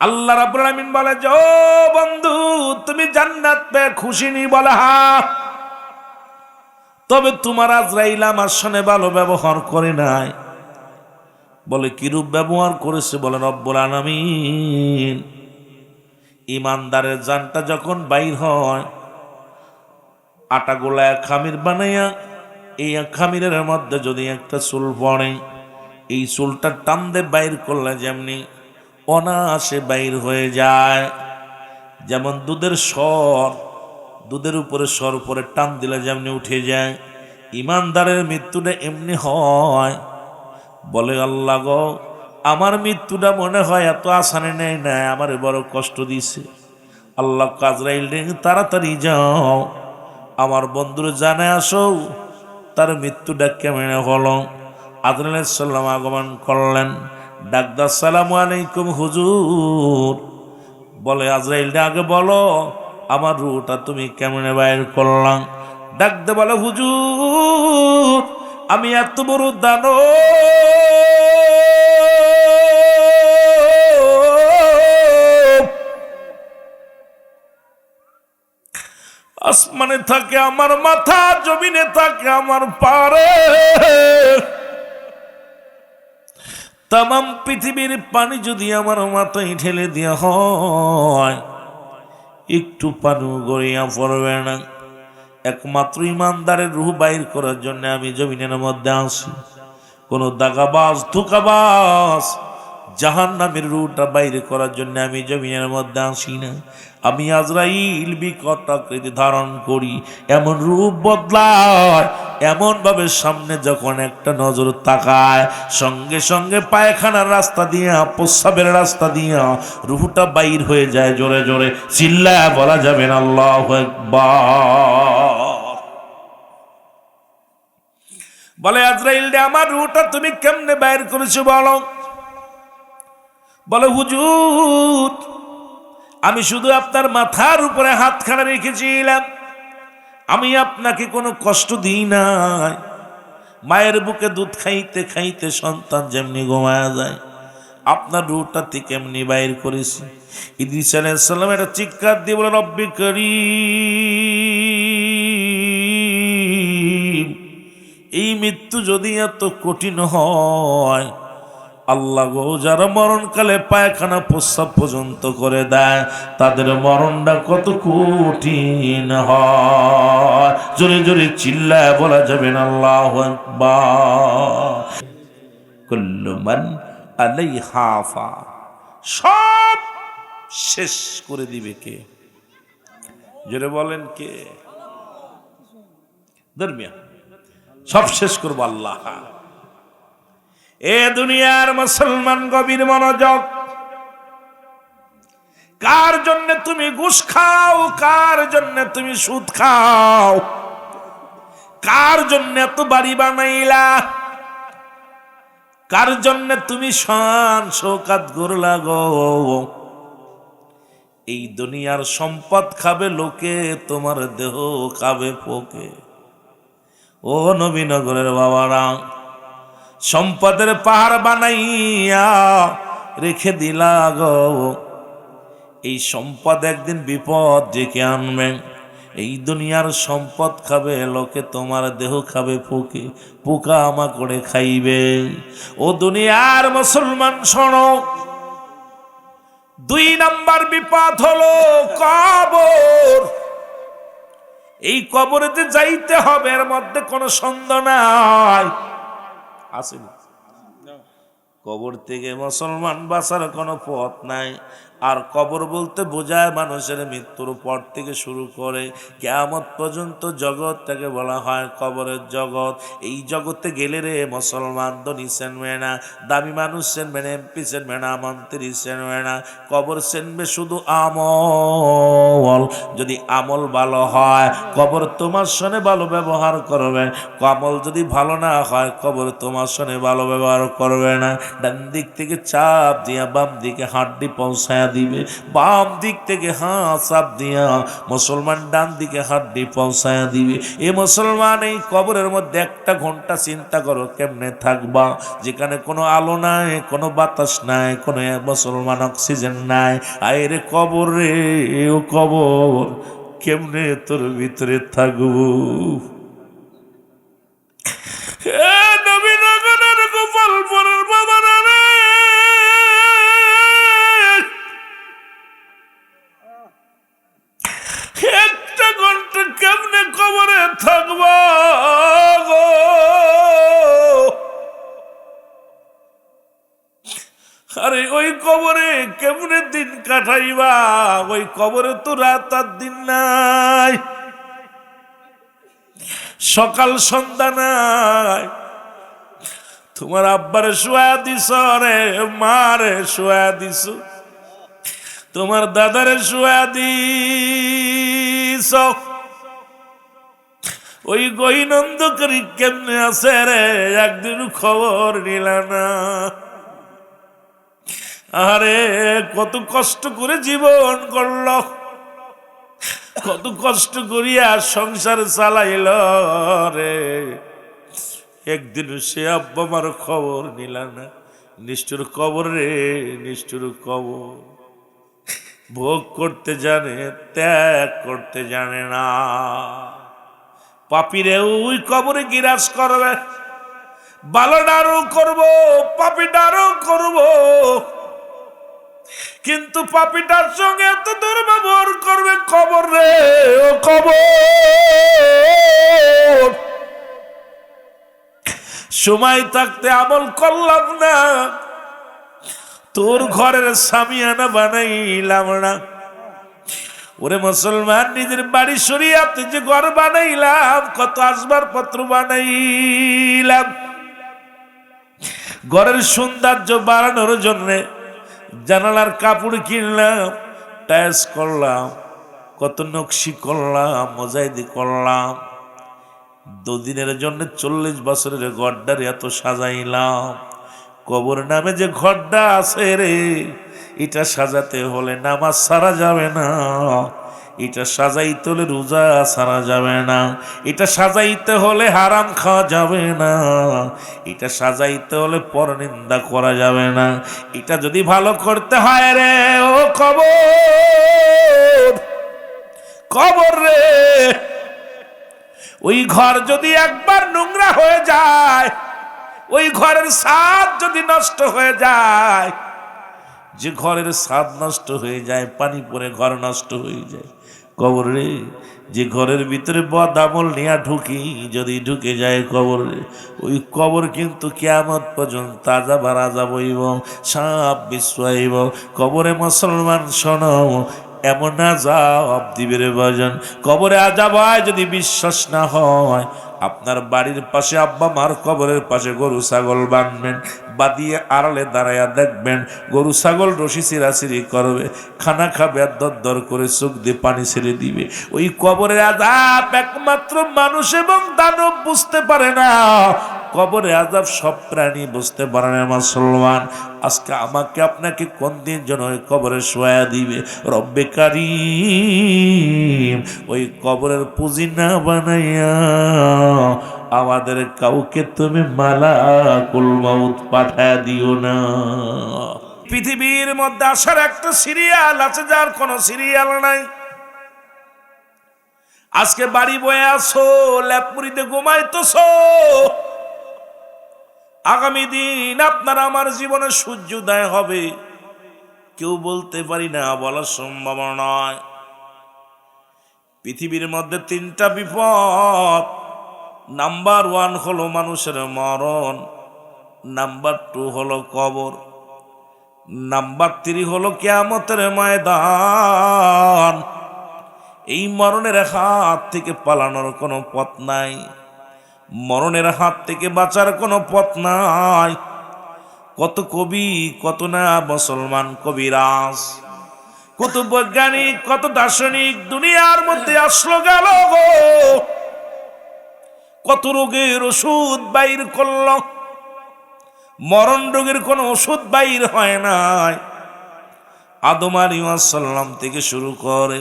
আল্লাহ রাব্বুল আলামিন বলে যে ও বন্ধু তুমি জান্নাত পেয়ে খুশি নি? বলে হ্যাঁ। তবে তোমার আজরাইল আমার সঙ্গে ভালো ব্যবহার করে নাই। বলে কিরূপ ব্যবহার করেছে? বলে রব্বুল আলামিন ইমানদারের জানটা যখন বাইর হয় আটা গোলায় খামির বানাইয়া এই খামিরের মধ্যে যদি একটা চুল পড়ে এই চুলটা টান দিয়ে বাইর করলে যেমনি অনায়াসে বাইর হয়ে যায়, যেমন দুধের স্বর, দুধের উপরে স্বর পরে টান দিলে যেমনি উঠে যায়, ইমানদারের মৃত্যুটা এমনি হয়। বলে আল্লাহ গো আমার মৃত্যুটা মনে হয় এত আসানে নেই না, আমার বড় কষ্ট দিছে। আল্লাহ আজরাইল তাড়াতাড়ি যাও আমার বন্ধুর জানে আসো তার মৃত্যুটা কেমন হলো। আজরাইল আলাইহিস সালাম আগমন করলেন, ডাকদা আসসালামু আলাইকুম হুজুর। বলে আজরাইল আগে বলো আমার রূহটা তুমি কেমনে বাইর করলাম? ডাকতে বলে হুজুর আমি এত বড় দানব, আসমানে থাকে আমার মাথা, জমিনে থাকে আমার পারে, তামাম পৃথিবীর পানি যদি আমার মাথায় ঢেলে দেওয়া হয় একটু পানি গড়িয়া পড়বে না। একমাত্র ইমানদারের রূহ বাইর করার জন্য আমি জমিনের মধ্যে আসি। কোন দাগাবাজ ধোঁকাবাজ জাহান্নামের রূহটা বাইরে করার জন্য আমি জমিনের মধ্যে আসি না। আমি আজরাইল বিকট আকৃতি ধারণ করি, এমন রূপ বদলায়, এমন ভাবে সামনে যখন একটা নজর তাকায় সঙ্গে সঙ্গে পায়খানার রাস্তা দিয়া প্রস্রাবের রাস্তা দিয়া রূহটা বাইর হয়ে যায়। জোরে জোরে চিল্লায় বলা যাবে না আল্লাহু আকবার। বলে আজরাইল রে আমার রূহটা তুমি কেমনে বাইর করেছো বলো? বলে হুজুর আমি শুধু আপনার মাথার উপরে হাতখানা রেখেছিলাম, আমি আপনাকে কোনো কষ্ট দিই নাই। মায়ের বুকে দুধ খাইতে খাইতে সন্তান যেমনি ঘুমায়া যায় আপনার রূহটা থেকে এমনি বাইর করেছি। ইদ্রিস আলাইহিস সালাম একটা চিৎকার দিয়ে বলে রব্বি করিম এই মৃত্যু যদি এত কঠিন হয় আল্লাহ গো যারা মরণকালে পায়খানা প্রস্রাব পর্যন্ত করে দেয় তাদের মরণটা কত কঠিন হয়। জোরে জোরে চিল্লায় বলা যাবে না আল্লাহু আকবার। কুল্লু মান আলাইহা ফান, সব শেষ করে দিবে কে? জোরে বলেন কে? ধর্মিয়া সব শেষ করবো আল্লাহ। এ দুনিয়ার মুসলমান গভীর মনোযোগ। কার জন্য তুমি ঘুষ খাও? কার জন্য তুমি সুদ খাও? কার জন্য এত বাড়ি বানাইলা? কার জন্য তুমি শান শৌকাত গড়লা গো? এই দুনিয়ার সম্পদ খাবে লোকে, তোমার দেহ খাবে পোকে। ও নবীনগরের বাবারা সম্পদের পাহাড় বানাইয়া রেখে দিলা গো, এই সম্পদ একদিন বিপদ ডেকে আনবে। এই দুনিয়ার সম্পদ খাবে লোকে, তোমার দেহ খাবে পোকে, পোকা আমা করে খাইবে। ও দুনিয়ার মুসলমান শোনো, 2 নাম্বার বিপদ হলো কবর। এই কবরেতে যাইতে হবে, এর মধ্যে কোনো সন্দেহ নাই। আসেনি কবর থেকে মুসলমান বাঁচার কোনো পথ নাই। আর কবর বলতে বোঝায় মানুষের মৃত্যুর পর থেকে শুরু করে কিয়ামত পর্যন্ত জগৎটাকে বলা হয় কবরের জগৎ। এই জগতে গেলে রে মুসলমান ধনী চেনবে না, দামি মানুষ চেনবে না, এমপি চেনবে না, মন্ত্রী চেনবে না। কবর চেনবে শুধু আমল। যদি আমল ভালো হয় কবর তোমার সঙ্গে ভালো ব্যবহার করবে, আমল যদি ভালো না হয় কবর তোমার সঙ্গে ভালো ব্যবহার করবে না। ডান দিক থেকে চাপ দিয়া বাম দিকে হাড্ডি পৌঁছায় দিবে, বাম দিক থেকে হাত চাপ দিয়া মুসলমান ডান দিকে হাড্ডি পৌঁছায়া দিবে। এ মুসলমান এই কবরের মধ্যে একটা ঘন্টা চিন্তা করো কেমনে থাকবা, যেখানে কোনো আলো নাই, কোনো বাতাস নাই, কোনো মুসলমান অক্সিজেন নাই। আরে কবর রে, ও কবর, কেমনে তোর ভিতরে থাকবো। নবীনগরের গোপালপুরের বাবারা রে, একটা ঘন্টা কেমনে কবরে থাকবা গো। আরে ওই কবরে কেমনে দিন কাটাইবা, ওই কবরে তো রাত আর দিন নাই, সকাল সন্ধ্যা নাই। তোমার আব্বারে শোয়া দিছ রে, মারে শোয়া দিছ, তোমার দাদারে শোয়া দিছ, ওই গহিনন্দকারী কেমনে আছে রে, একদিন খবর নিল না। আরে কত কষ্ট করে জীবন করল, কত কষ্ট করিয়া সংসার চালাইল রে, একদিন সে আব্বা মার খবর নিল না। নিষ্ঠুর কবর রে, নিষ্ঠুর কবর। ভোগ করতে জানে, ত্যাগ করতে জানে না। পাপীরে ওই কবরে গিরাজ করবে, ভালোটারও করব, পাপীটারও করব, কিন্তু পাপীটার সঙ্গে এত দুর্ব্যবহার করবে কবর রে, ও কবর। সময় থাকতে আমল করলাম না, তোর ঘরের সামিয়ানা বানাইলাম না। ওরে মুসলমান, নিজের বাড়ি শরিয়াতে যে ঘর বানাইলাম, কত আসবাবপত্র বানাইলাম, ঘরের সৌন্দর্য বাড়ানোর জন্য জানালার কাপড় কিনলাম, টাইলস করলাম, কত নকশি করলাম, মোজাইদি করলাম। দুদিনের জন্য 40 বছরের ঘরটার এত সাজাইলাম। কবর নামে যে ঘরটা আছে রে, এটা সাজাতে হলে নামাজ সারা যাবে না, এটা সাজাইতে হলে রোজা সারা যাবে না, এটা সাজাইতে হলে হারাম খাওয়া যাবে না, এটা সাজাইতে হলে পরনিন্দা করা যাবে না। এটা যদি ভালো করতে হয় রে, ও কবর, কবর রে, ওই ঘর যদি একবার নোংরা হয়ে যায়, ওই ঘরের ছাদ যদি নষ্ট হয়ে যায়, যে ঘরের ছাদ নষ্ট হয়ে যায়, পানি পড়ে ঘর নষ্ট হয়ে যায়, কবর রে, যে ঘরের ভিতরে বদ আমল নিয়ে ঢুকি যদি ঢুকে যায় কবর রে, ওই কবর কিন্তু কিয়ামত পর্যন্ত আযাব আর আযাব হইব, সাপ বিছাইব কবরে। মুসলমান শোনো, এমন আযাব দিবে রে বাজান, কবরে আযাব হয় যদি বিশ্বাস না হয়, আপনার বাড়ির পাশে আব্বা মার কবরের পাশে গরু ছাগল বাঁধবেন, বাঁধিয়ে আড়ালে দাঁড়াইয়া দেখবেন গরু ছাগল রশি চিরাচিরি করবে, খানা খাবে আর দর করে চোখ দিয়ে পানি ছেড়ে দিবে। ওই কবরের আযাব একমাত্র মানুষ এবং দানব বুঝতে পারে না, কবরে আযাব সব প্রাণী বুঝতে পারে না। মুসলমান, আজকে আমাকে আপনাকে কোন দিন যেন ওই কবরে শোয়া দিবে, রব্বে কারীম ওই কবরের পুঁজি না বানাইয়া আমাদের কাউকে তুমি মালাকুল মাউত পাঠায় দিও না। পৃথিবীর মধ্যে আসার একটা সিরিয়াল আছে, যার কোনো সিরিয়াল নাই। আজকে বাড়ি বয়ে আসো, ল্যাপুরিতে ঘুমাইতেছো, আগামী দিন আপনার আমার জীবনে সূর্যোদয় হবে কেউ বলতে পারি না, বলা সম্ভব নয়। পৃথিবীর মধ্যে 3টা বিপদ। নাম্বার 1 হলো মানুষের মরণ, নাম্বার 2 হলো কবর, নাম্বার 3 হলো কিয়ামতের ময়দান। এই মরণের হাত থেকে পালানোর কোনো পথ নাই, মরণের হাত থেকে বাঁচার কোনো পথ নাই। কত কবি, কত না মুসলমান কবিরাজ, কত বৈজ্ঞানিক, কত দার্শনিক দুনিয়ার মধ্যে আসলো গেল গো, কত রোগের ওষুধ বাইর করল, মরণ রোগের কোনো ওষুধ বাইর হয় নাই। আদম আলাইহিস সালাম থেকে শুরু করে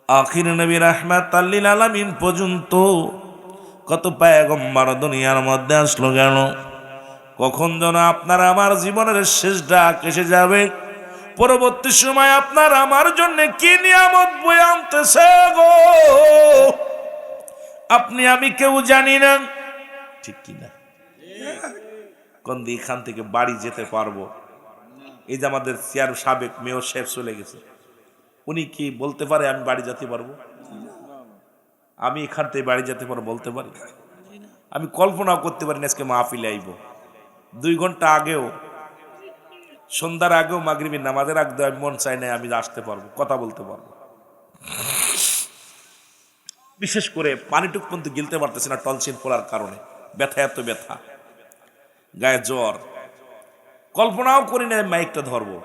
আখির নবী রাহমাতাল লিল আলামিন পর্যন্ত কত পয়গম্বর দুনিয়ার মধ্যে আসলো গেল, কখন যেন আপনার আমার জীবনের শেষ ডাক এসে যাবে, পরবর্তী সময় আপনার আমার জন্য কি নিয়ামত বয়ে আনতেছে গো, আপনি আমি কেউ জানি না, ঠিক কিনা? কোন দিন এখান থেকে বাড়ি যেতে পারবো? এই যে আমাদের চেয়ার সাবেক মেয়র সাহেব চলে গেছে, উনি কি বলতে পারে আমি বাড়ি যেতে পারবো? আমি এখান থেকে বাড়ি যেতে পারবো বলতে পারি? আমি কল্পনাও করতে পারি না আজকে মাহফিলে আইব। 2 ঘন্টা আগেও, সন্ধ্যার আগেও, মাগরিবের নামাজের আগে আমি মন চাই না আমি আসতে পারবো, কথা বলতে পারবো। বিশেষ করে পানিটুক পর্যন্ত গিলতে পারতেছি না টনসিল ফোলার কারণে, ব্যথা, এত ব্যথা, গায়ে জ্বর, কল্পনাও করি না মাইকটা ধরবো।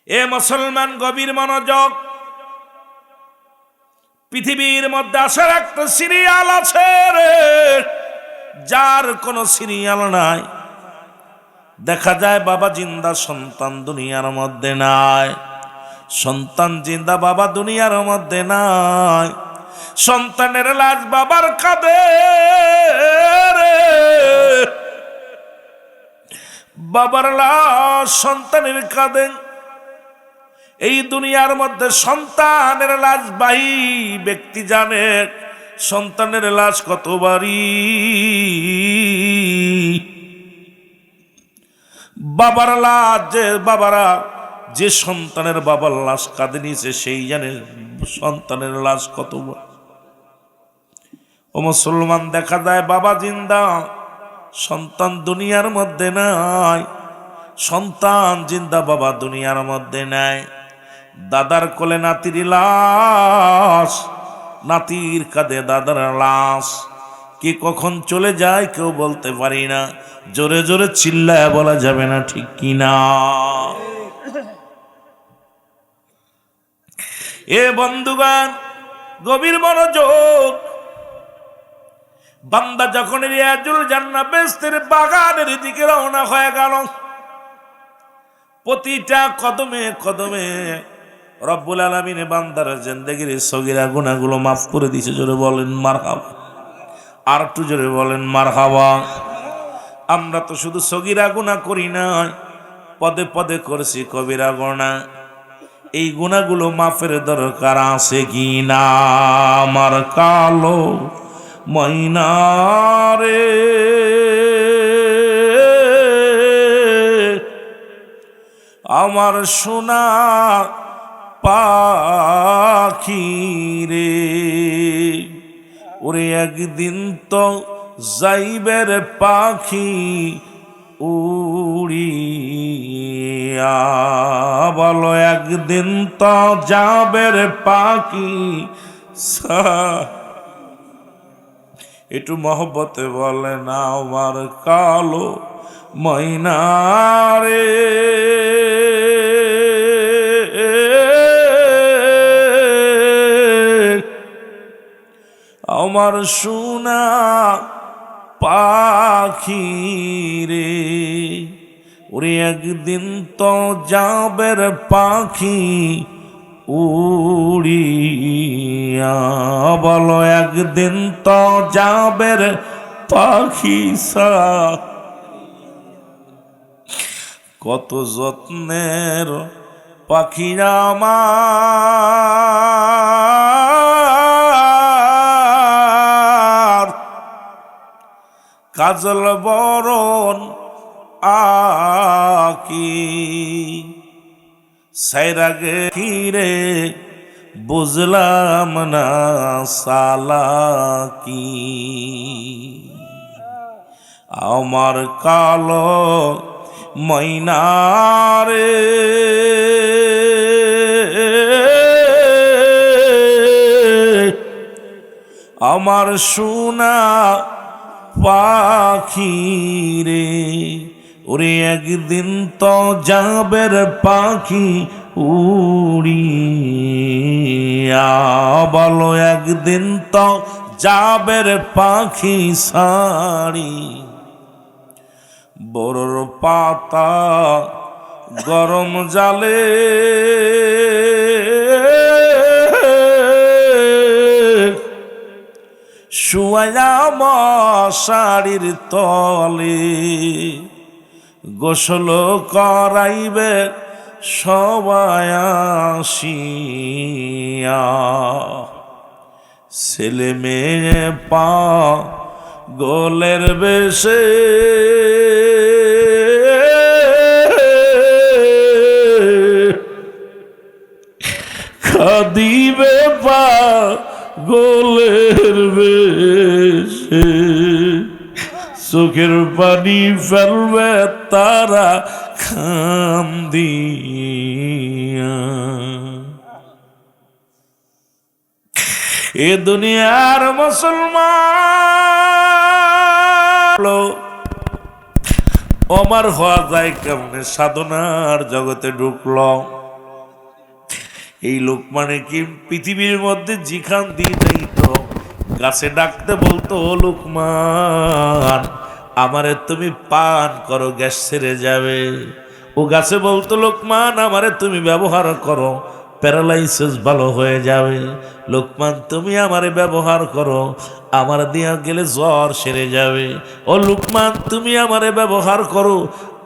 এ মুসলমান গভীর মনোযোগ, পৃথিবীর মধ্যে আসার একটা সিরিয়াল আছে রে, যার কোনো সিরিয়াল নাই। দেখা যায় বাবা জিন্দা, সন্তান দুনিয়ার মধ্যে নাই, সন্তান জিন্দা, বাবা দুনিয়ার মধ্যে নাই। সন্তানের লাশ বাবার কাঁধে রে, বাবার লাশ সন্তানের কাঁধে। এই দুনিয়ার মধ্যে সন্তানের লাশ বাহী ব্যক্তি জানে সন্তানের লাশ কত ভারী। বাবার লাশ যে, বাবারা যে সন্তানের বাবার লাশ কাঁধে নিয়েছে সেই জানে সন্তানের লাশ কত বড়। ও মুসলমান, দেখা যায় বাবা জিন্দা, সন্তান দুনিয়ার মধ্যে নাই, সন্তান জিন্দা, বাবা দুনিয়ার মধ্যে নাই। দাদার কোলে নাতির লাশ, নাতির কাঁধে দাদার লাশ। কি কখন চলে যায় কেউ বলতে পারি না, জোরে জোরে চিল্লায় বলা যাবে না, ঠিক কিনা? এ বন্ধুগণ, গভীর মনোযোগ। বান্দা যখন রিয়াজুল জান্নাহ বেহেশতের বাগানের দিকে রওনা হয়ে গেল, প্রতিটা কদমে কদমে রব্বুল আলামিন বান্দার জিন্দেগির সগীরা গুনাহগুলো মাফ করে দিয়েছে। জোরে বলেন মারহাবা, আর একটু জোরে বলেন মারহাবা। আমরা তো শুধু সগীরা গুনাহ করি না, পদে পদে করেছি কবিরা গুনাহ। এই গুনাহগুলো মাফের দরকার আছে কি না? আমার কালো ময়না রে, আমার সোনা পাখি রে, ওরে একদিন তো যাইবের পাখি উড়িয়া, বলো একদিন তো যাবের পাখি। একটু মহব্বতে বলে না, আমার কালো ময়না রে, আমার সোনা পাখি রে, ওরে একদিন তো যাবের পাখি উড়িয়া, বলো একদিন তো যাবের পাখি সা। কত যত্নের পাখি আমার, কাজল বরণ আকি, সাইরাগে কিরে বুঝলাম না সালাকি, আমার কালো ময়না রে, আমার সোনা পাখি রে, ওরে একদিন তো যাবের পাখি উড়িয়া, বলো একদিন তো যাবের পাখি সারি। বড়র পাতা গরম জালে শুয়ায়া মশারির তলে গোসল করাইবে সবাই আসিয়া, ছেলে মেয়ে পা গোলের বেশে খাদিবে পা গোলের বেশে, চোখের পানি ফেলবে তারা কান্দিয়া। এ দুনিয়ার মুসলমান আমার হওয়া যায় কেমনে? সাধনার জগতে ঢুকল। এই লোকমানে কি পৃথিবীর মধ্যে যেখান দিয়ে যাইত গাছে ডাকতে বলতো, লোকমান আমারে তুমি পান করো, গ্যাস ছেড়ে যাবে। ও গাছে বলতো, লোকমান আমারে তুমি ব্যবহার করো, প্যারালাইসিস ভালো হয়ে যাবে। লোকমান তুমি আমারে ব্যবহার করো, আমার দিয়া গেলে জ্বর সেরে যাবে। ও লোকমান তুমি আমারে ব্যবহার করো,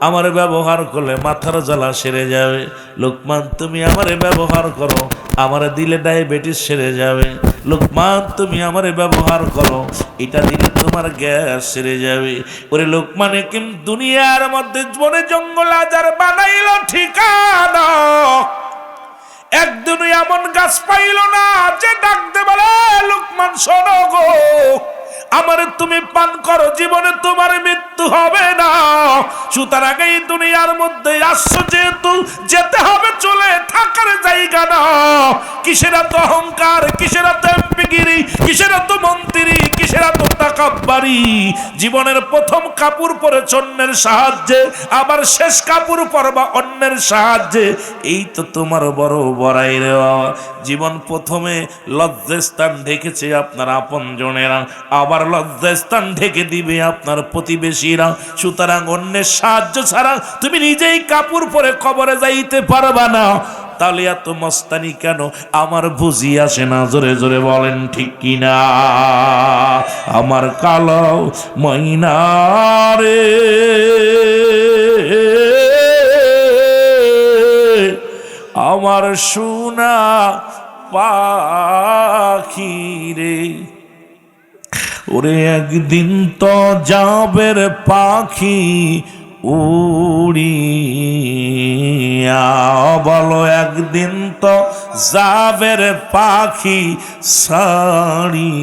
আমার ব্যবহার করলে মাথার জ্বালা সেরে যাবে। লোকমান তুমি আমারে ব্যবহার করো, আমার দিলে ডায়াবেটিস সেরে যাবে। লোকমান তুমি আমারে ব্যবহার করো, এটা দিলে তোমার গ্যাস সেরে যাবে। ওরে লোকমানে কিম দুনিয়ার মধ্যে বনে জঙ্গল আজার বানাইল ঠিকানা, একদিনও এমন গাছ পাইল না যে ডাকতে বলে, লোকমান শোনো গো, আমারে তুমি পান করো, জীবনে তোমার মৃত্যু হবে না। সুতরাং এই দুনিয়ার মধ্যে আসছো যেহেতু যেতে হবে, চলে থাকার জায়গা না। কিসের এত অহংকার, কিসের এত এমপিগিরি, কিসের এত মন্ত্রী, কিসের এত তাকাব্বারি? জীবনের প্রথম কাপড় পরে অন্যের সাহায্যে, আবার শেষ কাপড় পরবা অন্যের সাহায্যে, এই তো তোমার বড় বড়াই রে বাবা। জীবন প্রথমে লজ্জাস্থান ঢেকেছে আপনার আপন জনেরা, আবার লজ্জাস্থান ঢেকে দিবে আপনার প্রতিবেশীরা। সুতরাং অন্যের সাহায্য ছাড়া তুমি নিজেই কাপড় পরে কবরে যাইতে পারবা না। তাহলে এত মস্তানি কেন? আমার বুঝি আসে না, জোরে জোরে বলেন ঠিক কিনা? আমার কালো ময়না রে, আমার সোনা পাখি রে, ওরে একদিন তো যাবে রে পাখি উড়িয়া, বলো একদিন তো যাবে রে পাখি সারি।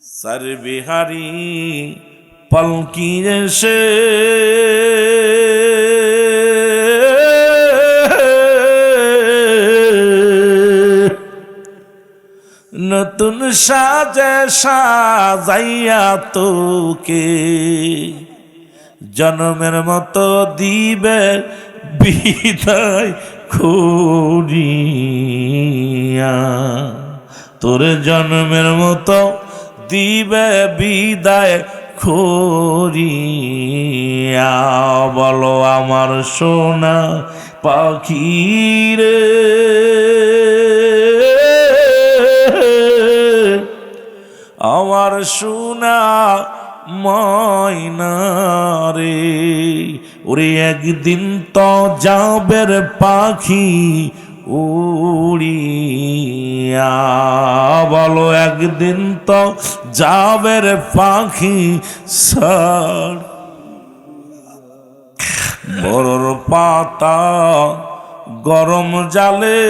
সর বিহারি পলকি এসে নতুন সাজে সাজাইয়া তোকে জন্মের মতো দিবে বিদায় করিয়া, তোর জন্মের মতো দিবে বিদায় করিয়া, বলো আমার সোনা পাখি রে, আমার সোনা ময়না রে, ওরে একদিন তো যাবে রে পাখি উড়িয়া, বলো একদিন তো যাবে রে পাখি সার। বড়র পাতা গরম জালে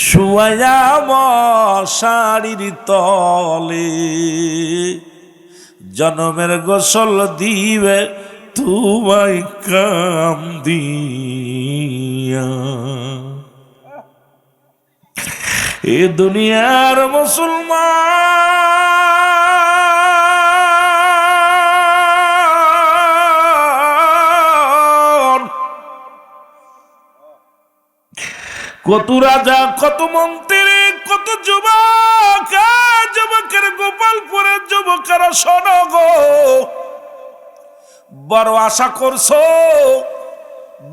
শুয়ায়া মশারির তলে, জনমের গোসল দিবে তোমায় কান্দিয়া। এ দুনিয়ার মুসলমান, কত রাজা কত মন্ত্রী কত যুবক, যুবকের গোপালপুরের যুবকেরা শোনো গো, বড় আশা করছো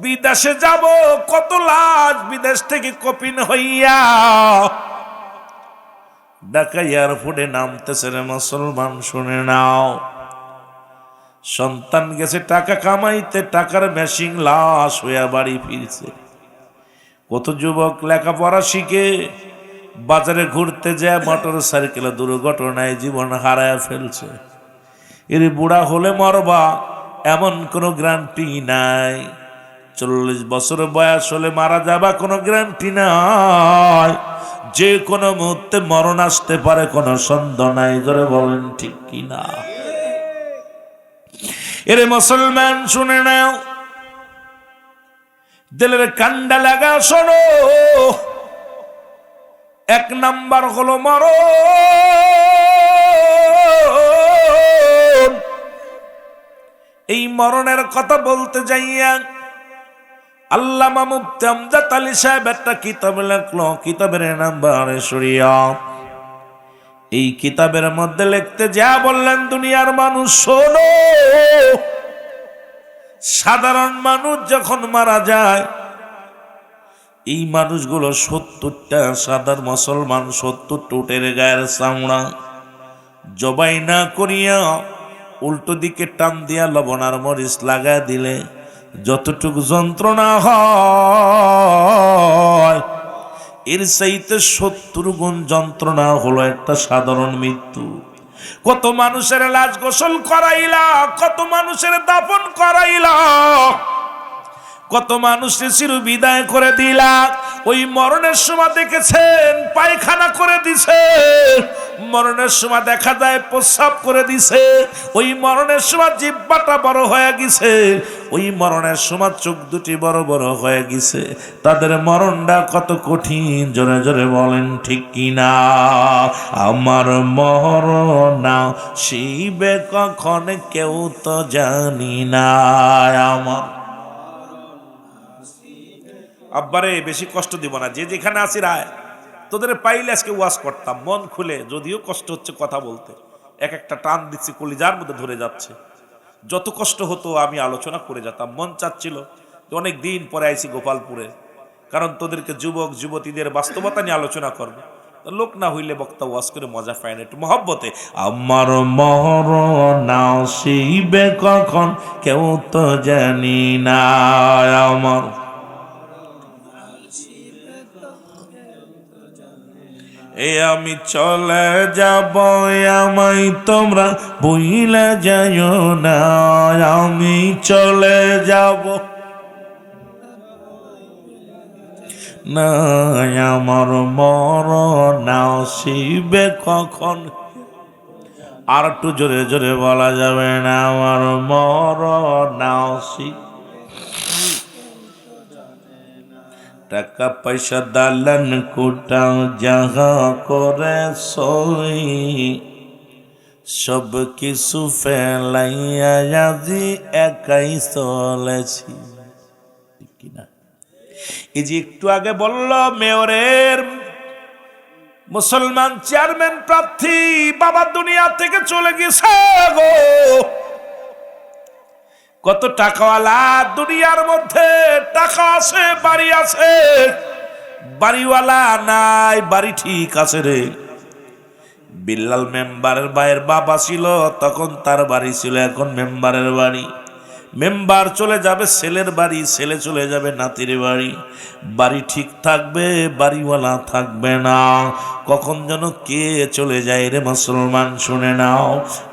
বিদেশে যাব, কত লাশ বিদেশ থেকে কপিন হইয়া ঢাকা এয়ারপোর্টে নামতেছে রে মুসলমান, শুনে নাও। সন্তান গেছে টাকা কামাইতে, টাকার মেশিন লাশ হইয়া বাড়ি ফিরছে। কত যুবক লেখাপড়া শিখে বাজারে ঘুরতে যায় মোটর সাইকেলে দুর্ঘটনায় জীবন হারায় ফেলছে। এর বুড়া হলে মরবা এমন কোনো গ্যারান্টি নাই, 40 বছর বয়স হলে মারা যাবা কোনো গ্যারান্টি নাই, যে কোনো মুহূর্তে মরণ আসতে পারে, কোনো সন্দেহ নাই। জোরে বলেন ঠিক কিনা? এরে মুসলমান শুনে নাও, দিলের কান্ডা লাগা শোনো। 1 নাম্বার হলো মরণ। এই মরণের কথা বলতে যাইয়া আল্লামা মুফতি আমজাদ আলী সাহেব একটা কিতাব লিখলো, কিতাবের নাম বারে শরিয়ত। এই কিতাবের মধ্যে লিখতে যা বললেন, দুনিয়ার মানুষ শোনো, সাধারণ মানুষ যখন মারা যায়, এই মানুষগুলো 70টা সাধারণ মুসলমান, 70 উটের গায়ের চামড়া জবাই না করিয়া উল্টো দিকে টান দিয়া লবণার মরিচ লাগা দিলে যতটুকু যন্ত্রণা হয়, এর চাইতে 70 গুণ যন্ত্রণা হলো একটা সাধারণ মৃত্যু। কত মানুষের লাশ গোসল করাইলা, কত মানুষের দাফন করাইলা, কত মানুষের চির বিদায় করে দিলা। ওই মরণের সময় দেখেছেন পায়খানা করে দিছে, মরণের সময় দেখা যায় প্রস্রাব করে দিছে, ওই মরণের সময় জিহ্বাটা বড় হয়ে গেছে, ওই মরণের সময় চোখ দুটি বড় বড় হয়ে গেছে। তাদের মরণটা কত কঠিন, জোরে জোরে বলেন ঠিক কিনা? আমার মরণ শিবে কখন কেউ তো জানি না। আমার আব্বারে বেশি কষ্ট দিব না, যে যেখানে আসি রায় তোদের পাইলে আজকে ওয়াজ করতাম মন খুলে, যদিও কষ্ট হচ্ছে কথা বলতে, এক একটা টান দিচ্ছি কলিজার মধ্যে ধরে যাচ্ছে। যত কষ্ট হতো আমি আলোচনা করে যেতাম, মন চাচ্ছিল অনেক দিন পরে আইছি গোপালপুরে, কারণ তোদেরকে যুবক যুবতীদের বাস্তবতা নিয়ে আলোচনা করবে। লোক না হইলে বক্তা ওয়াজ করে মজা পায় না, একটু মহব্বতে। আমার মরণ আসিবে কখন কেউ তো জানি না, আমার আমি চলে যাব, আমায় তোমরা ভুইলা যাইও না, আমি চলে যাব না, আমার মরণ আসিবে কখন। আর একটু জোরে জোরে বলা যাবে না? আমার মরণ আসিবে। টাকা পয়সা দালান কোটা যাহা করে সই, সব কিছু ফেলাইয়া আজি একাই চলেছি, কিনা? এই যে একটু আগে বলল মেয়রের মুসলমান চেয়ারম্যান প্রার্থী বাবা দুনিয়া থেকে চলে গেছে গো। কত টাকাওয়ালা দুনিয়ার মধ্যে, টাকা আছে, বাড়ি আছে, বাড়িওয়ালা নাই, বাড়ি ঠিক আছে রে। বিল্লাল মেম্বারের ভাইয়ের বাবা ছিল, তখন তার বাড়ি ছিল, এখন মেম্বারের বাড়ি। মেম্বার চলে যাবে ছেলের বাড়ি, ছেলে চলে যাবে নাতির বাড়ি। বাড়ি ঠিক থাকবে, বাড়িওয়ালা থাকবে না। কখন যেন কে চলে যায় রে মুসলমান, শুনে নাও।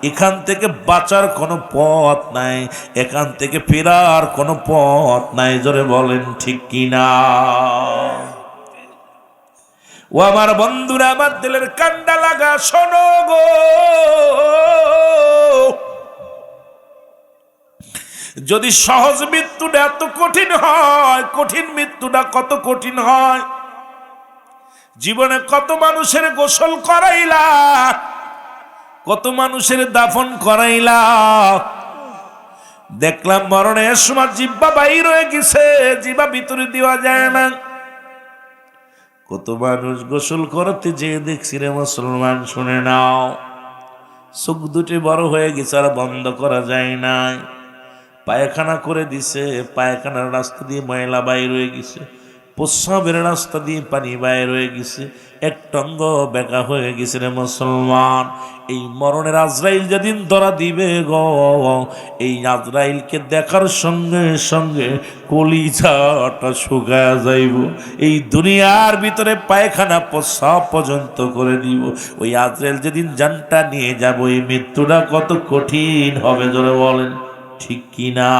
এখান থেকে বাঁচার কোনো পথ নাই, এখান থেকে ফেরার কোনো পথ নাই। জোরে বলেন ঠিক কিনা? ও আমার বন্ধুরা, আমার দিলের কান্ডা লাগা শোনো গো, যদি সহজ মৃত্যুটা এত কঠিন হয়, কঠিন মৃত্যুটা কত কঠিন হয়। জীবনে কত মানুষের গোসল করাইলা, কত মানুষের দাফন করাইলা, দেখলাম মরণের সময় জিহ্বা বাইর হয়ে গেছে, জিহ্বা ভিতরে দেওয়া যায় না। কত মানুষ গোসল করতে যে দেখছি রে মুসলমান, শুনে নাও, চোখ দুটি বড় হয়ে গেছে আর বন্ধ করা যায় নাই। পায়খানা করে দিছে, পায়খানার রাস্তা দিয়ে ময়লা বাইর হয়ে গেছে, প্রস্রাবের রাস্তা দিয়ে পানি বাইর হয়ে গেছে, এক টঙ্গ বেকা হয়ে গেছে রে মুসলমান। এই মরণের আজরাইল যেদিন ধরা দিবে গো, এই আজরাইলকে দেখার সঙ্গে সঙ্গে কলিজাটা শুকায়া যাইব। এই দুনিয়ার ভিতরে পায়খানা প্রস্রাব পর্যন্ত করে দিব। ওই আজরাইল যেদিন জানটা নিয়ে যাব, এই মৃত্যুটা কত কঠিন হবে জোরে বলেন ঠিক কিনা?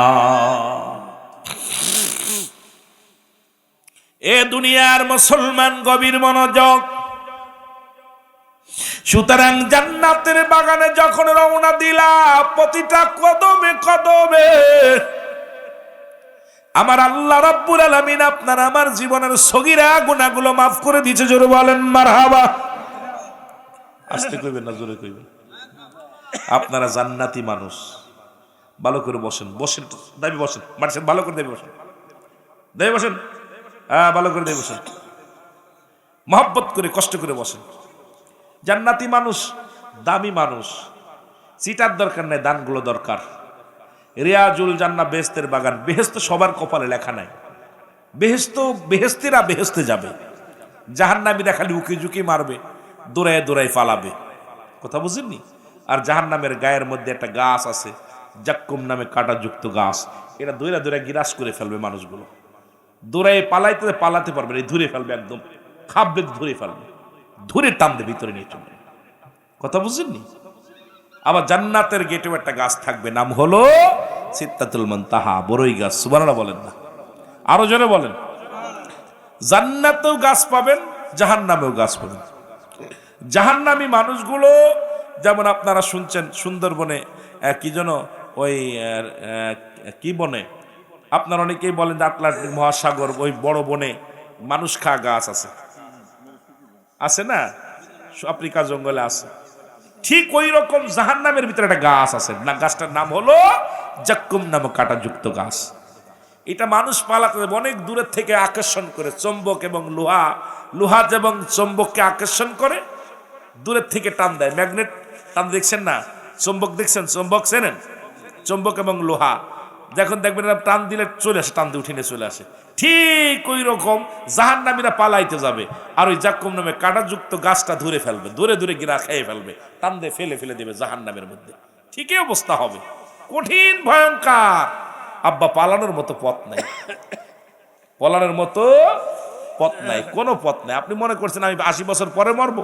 এ দুনিয়ার মুসলমান গভীর মনোযোগ। সুতরাং জান্নাতের বাগানে যখন রওনা দিলা, প্রতিটা কদমে কদমে আমার আল্লাহ রাব্বুল আলামিন আপনার আমার জীবনের সগীরা গুনাহগুলো মাফ করে দিয়েছে। জোরে বলেন মারহাবা। আস্তে কইবেন না, জোরে কইবেন। আপনারা জান্নাতি মানুষ, ভালো করে বসেন, বসেন দাবি বসেন, মারছেন ভালো করে দেবে বসেন, দেবে বসেন, হ্যাঁ ভালো করে দেবে বসেন, মহব্বত করে কষ্ট করে বসেন। জান্নাতি মানুষ, দামি মানুষ, সিটার দরকার নাই, দানগুলো দরকার। রিয়াজুল জান্নাহ বেহেশতের বাগান, বেহেশত সবার কপালে লেখা নাই। বেহেশত বেহেশতিরা বেহেশতে যাবে, জাহান্নামীরা খালি উকি ঝুঁকি মারবে, দৌড়ায় দৌড়ায় পালাবে। কথা বুঝেননি? আর জাহান্নামের গায়ের মধ্যে একটা গাছ আছে, জাক্কুম নামে কাঁটাযুক্ত গাছ, এটা দৌড়া দৌড়া গিরাস করে ফেলবে মানুষগুলো। দৌড়ায় পালাতে পারবে না, ধরে ফেলবে, একদম খাববে, ধরে ফেলবে, ধরে টানবে ভিতরে নিয়ে চলবে। কথা বুঝেননি? আবার জান্নাতের গেটেও একটা গাছ থাকবে, নাম হলো সিদরাতুল মুনতাহা, বড়ই গাছ। সুবহানাল্লাহ বলেন না, আরো জোরে বলেন। জান্নাতেও গাছ পাবেন, জাহান্নামেও গাছ পাবেন। জাহান্নামী মানুষগুলো যেমন আপনারা শুনছেন সুন্দরবনে কি যেন ওই কি বনে, আপনারা অনেকেই বলেন যে আটলান্টিক মহাসাগর, ওই বড় বনে মানুষ খা গাছ আছে, আছে না, আফ্রিকা জঙ্গলে আছে। ঠিক ওই রকম জাহান্নামের ভিতরে একটা গাছ আছে, না গাছটার নাম হলো জাক্কুম নামক কাঁটাযুক্ত গাছ। এটা মানুষ পালাতে অনেক দূরের থেকে আকর্ষণ করে, চম্বক এবং লোহা এবং চম্বককে আকর্ষণ করে, দূরের থেকে টান দেয়, ম্যাগনেট টান, দেখছেন না? চম্বক দেখছেন? চম্বক চেনেন? চম্বক এবং লোহা যখন দেখবেন টান দিলে চলে আসে, টান দিয়ে উঠে নিয়ে চলে আসে। ঠিক ওই রকম জাহান্নামীরা পালাইতে যাবে, আর ওই জাক্কুম নামে কাঁটাযুক্ত গাছটা ধরে ফেলবে, ধরে ধরে গিরা খেয়ে ফেলবে, টান দিয়ে ফেলে ফেলে দেবে জাহান্নামের মধ্যে। ঠিকই অবস্থা হবে, কঠিন ভয়ঙ্কর। আব্বা পালানোর মতো পথ নাই, পালানোর মতো পথ নাই, কোনো পথ নাই। আপনি মনে করছেন আমি 80 বছর পরে মরবো,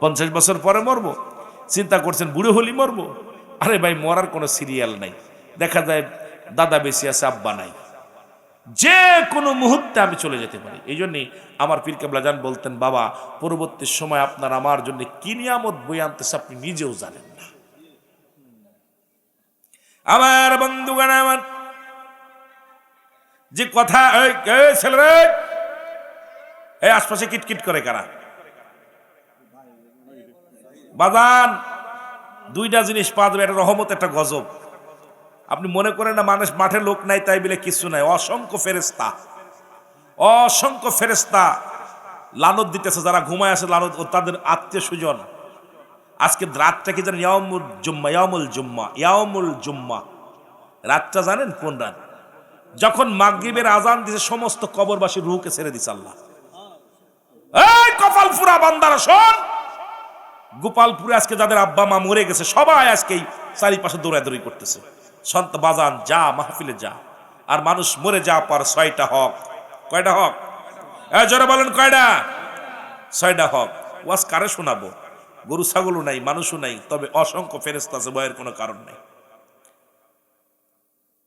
50 বছর পরে মরবো, চিন্তা করছেন বুড়ো হলি মরবো। আরে ভাই, মরার কোনো সিরিয়াল নাই। দেখা যায় দাদা বেশি আছে, আব্বা নাই, যে কোনো মুহূর্তে আমি চলে যেতে পারি। এই জন্যই আমার পীর কেবলা জান বলতেন, বাবা পরবর্তী সময় আপনার আমার জন্য কি নিয়ামত বই আনতেছে আপনি নিজেও জানেন না। আমার বন্ধুগণ, আমার যে কথা, ছেলেরা এই আশপাশে কিটকিট করে কারা? বাজান, দুইটা জিনিস পাওয়া যাবে, একটা রহমত, একটা গজব। আপনি মনে করেন না মানুষ মাঠে লোক নাই তাই বলে কিছু নাই, অসংখ্য ফেরেশতা, অসংখ্য ফেরেশতা লানত দিতেছে, যারা ঘুমায় আছে লানত, তাদের আত্মীয় স্বজন। আজকে রাতটা কি জানেন? ইয়াউমুল জুম্মা রাতটা জানেন কোন রাত? যখন মাগরিবের আজান দিছে, সমস্ত কবরবাসী রূহকে ছেড়ে দিছে আল্লাহ। এই কপালপুরা বান্দারা শোন, গোপালপুরে আজকে যাদের আব্বা মা মরে গেছে, সবাই আজকে চারিপাশে দৌড়াদৌড়ি করতেছে। সন্ত বাজান যা, মাহফিলে যা। আর মানুষ মরে যা পর 6টা হক। কয়টা হক? জোরে বলেন কয়টা? 6টা হক। ওয়াজ কারে শোনাবো? গরু ছাগলও নাই, মানুষও নাই, তবে অসংখ্য ফেরেশতা আছে, ভয়ের কোনো কারণ নাই।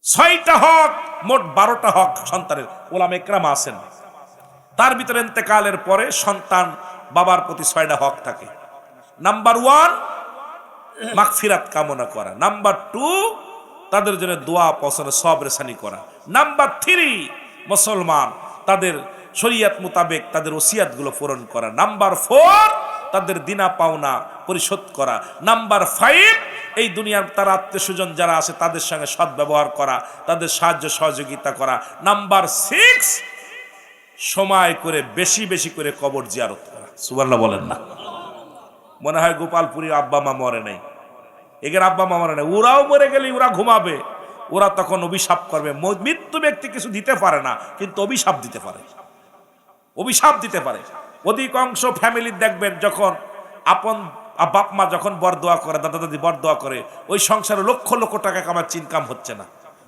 6টা হক, মোট 12টা হক সন্তানের। ওলামা ইকরাম আছেন, তার ভিতরে ইন্তেকালের পরে সন্তান বাবার প্রতি 6টা হক থাকে। নাম্বার 1 মাগফিরাত কামনা করা, নাম্বার 2 তাদের জন্য দোয়া পছন্দ সবরেসানি করা, নাম্বার 3 মুসলমান তাদের শরীয়ত মোতাবেক তাদের ওসিয়াতগুলো পূরণ করা, নাম্বার 4 তাদের দিনা পাওনা পরিশোধ করা, নাম্বার 5 এই দুনিয়ার তার আত্মীয় স্বজন যারা আছে তাদের সঙ্গে সদ্ব্যবহার করা, তাদের সাহায্য সহযোগিতা করা, নাম্বার 6 সময় করে বেশি বেশি করে কবর জিয়ারত করা। সুবহানাল্লাহ বলেন না? মনে হয় গোপালপুরীর আব্বা মা মরে নাই, এগের আব্বা মা মরে নাই, ওরাও মরে গেলে ওরা ঘুমাবে, ওরা তখন অভিশাপ করবে। মৃত্যু ব্যক্তি কিছু দিতে পারে না, কিন্তু অভিশাপ দিতে পারে, অভিশাপ দিতে পারে। অধিকাংশ ফ্যামিলি দেখবেন যখন আপন বাপ মা যখন বরদোয়া করে, দাদা দাদি বরদোয়া করে, ওই সংসারে লক্ষ লক্ষ টাকা কামার ইনকাম হচ্ছে না,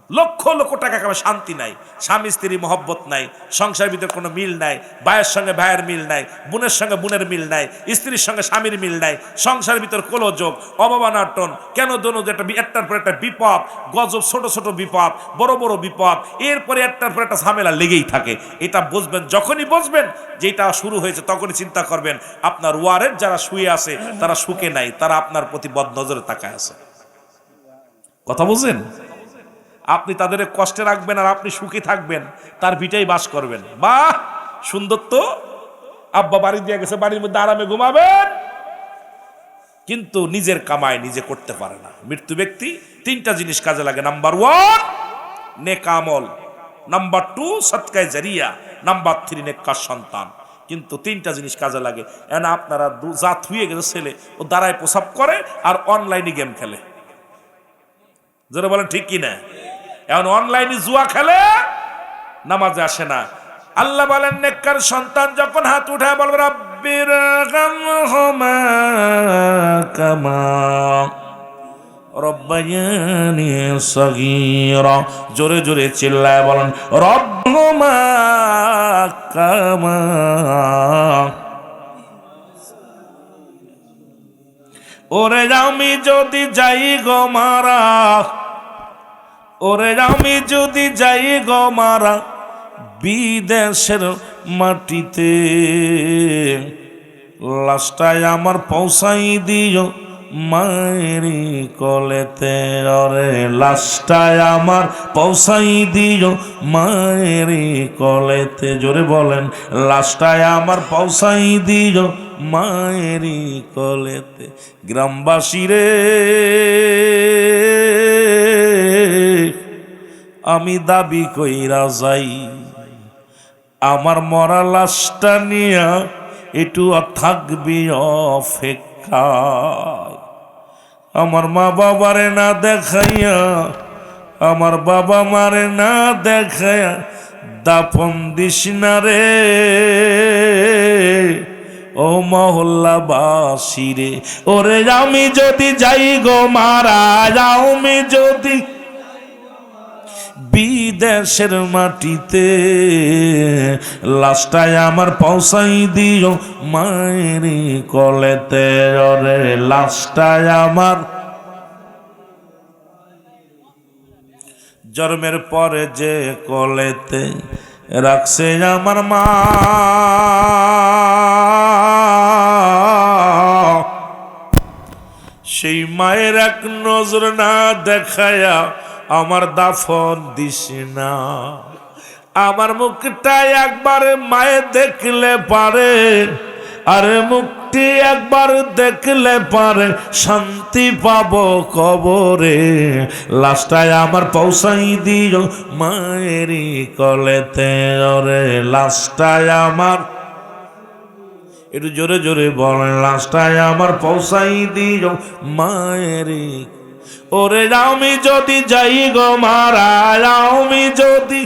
লক্ষ লক্ষ টাকা কামার শান্তি নাই, স্বামী স্ত্রী মহব্বত নাই, সংসারের ভিতরে কোনো মিল নাই, ভাইয়ের সঙ্গে ভাইয়ের মিল নাই, বোনের সঙ্গে বোনের মিল নাই, স্ত্রীর সঙ্গে স্বামীর মিল নাই, সংসারের ভিতর কোলোযোগ, অবমানটন, কেন দোনো যে একটার পর একটা বিপদ, গজব, ছোট ছোট বিপদ, বড় বড় বিপদ, এরপরে একটার পর একটা ঝামেলা লেগেই থাকে। এটা বুঝবেন, যখনই বুঝবেন যেটা শুরু হয়েছে তখনই চিন্তা করবেন আপনার ওয়ারের যারা শুয়ে আছে তারা সুখে নাই, তারা আপনার প্রতি বদনজরে তাকায় আছে। কথা বুঝছেন? আপনি তাদের কষ্টে রাখবেন আর আপনি সুখী থাকবেন, তার ভিটাই বাস করবেন। বাহ, সুন্দর তো। আব্বা বাড়ি দিয়ে গেছে, বাড়ির মধ্যে আরামে ঘুমাবেন, কিন্তু নিজের কামাই নিজে করতে পারে না। মৃত্যু ব্যক্তি তিনটা জিনিস কাজে লাগে। নাম্বার 1 নেক আমল, নাম্বার 2 সদকায়ে জারিয়া, নাম্বার 3 নেককার সন্তান। কিন্তু তিনটা জিনিস কাজে লাগে। এনা আপনারা জাত হয়ে গেছে, ছেলে ও দাঁড়ায় প্রসাব করে আর অনলাইনে গেম খেলে। যারা বলেন ঠিক কি না? এখন অনলাইনে জুয়া খেলে, নামাজে আসে না। আল্লাহ বলেন নেককার সন্তান যখন হাত উঠায় বলবে রাব্বির রহমহুমা কামা রব্বায়ানি সগীরা, জোরে জোরে চিল্লায় বলেন রব্বুহুমা কামা। ওরে আমি যদি যাই গো মারা, ওরে আমি যদি যাই গো মারা বিদেশের মাটিতে, লাশটায় আমার পৌঁছাই দিও মায়েরি কলেতে। ওরে লাশটায় আমার পৌঁছাই দিও মায়েরি কলেতে। জোরে বলেন, লাশটায় আমার পৌঁছাই দিও মায়েরি কলেতে। গ্রামবাসী রে, আমি দাবি কইরা যাই, আমার মরা লাশটা নিয়া একটু থাকবি অপেক্ষায়। আমার মা বাবারে না দেখাইয়া, আমার বাবা মারে না দেখাইয়া দাফন দিস না রে ও মহল্লাবাসী রে। ওরে আমি যদি যাই গো মারা, আমি যদি বিদেশের মাটিতে, লাশটায় আমার পৌঁছাই দিও মায়েরি কলেতে। ওরে লাশটায় আমার জন্মের পরে যে কলেতে রাখছে আমার মা, সেই মায়ের এক নজর না দেখায়া আমার দাফন দিস না। আমার মুখটা একবার মায়ে দেখলে পারে, আরে মুখটি একবার দেখলে পারে শান্তি পাবো কবরে। লাশটায় আমার পৌঁছাই দিও মায়েরি কলেতে। ওরে লাশটায় আমার, একটু জোরে জোরে বলেন, লাশটায় আমার পৌঁছাই দিও মায়েরি। ওরে আমি যদি যাই গো মারা, আমি যদি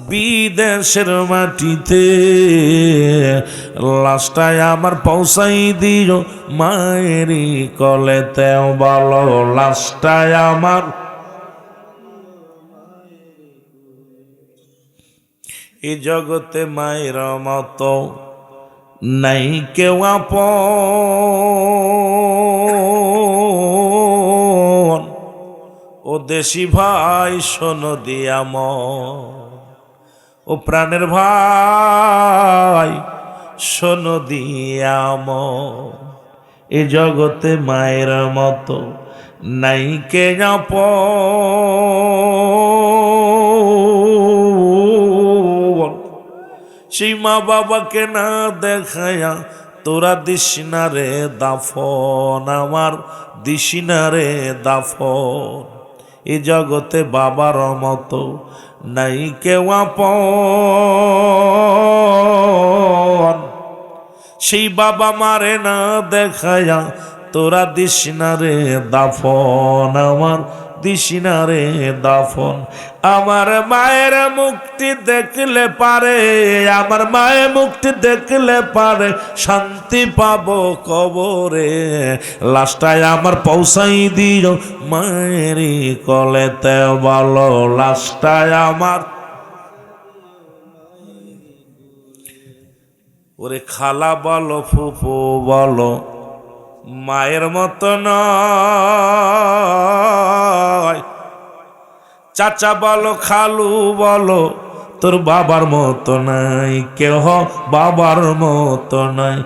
বিদেশের মাটিতে, লাশটায় আমার পৌঁছাই দিও মায়েরি কলেতে। বলো লাশটায় আমার, এই জগতে মায়ের মতো নাই কেউ আপন। ও দেশি ভাই শোনো দিয়াম, ও প্রাণের ভাই শোনো দিয়াম, এ জগতে মায়ের মতো নাই কে আপন। সেই মা বাবাকে না দেখায়া তোরা দিস না রে দাফন, আমার দিস না রে দাফন। এ জগতে বাবার মতো নাই কেউ আপন। সেই বাবা মারে না দেখায়া তোরা দিস না রে দাফন, আমার দিস না রে দাফন। আমার মায়ের মুক্তি দেখলে পারে, আমার মায়ের মুক্তি দেখলে পারে শান্তি পাবো কবরে। লাশটায় আমার পৌঁছাই দিও মায়েরই কলেতে বলো, লাশটায় আমার। ওরে খালা বলো ফুফু বলো, মায়ের মতো নয়। চাচা বলো খালু বলো, তোর বাবার মতো নাই, কেহ বাবার মতো নাই।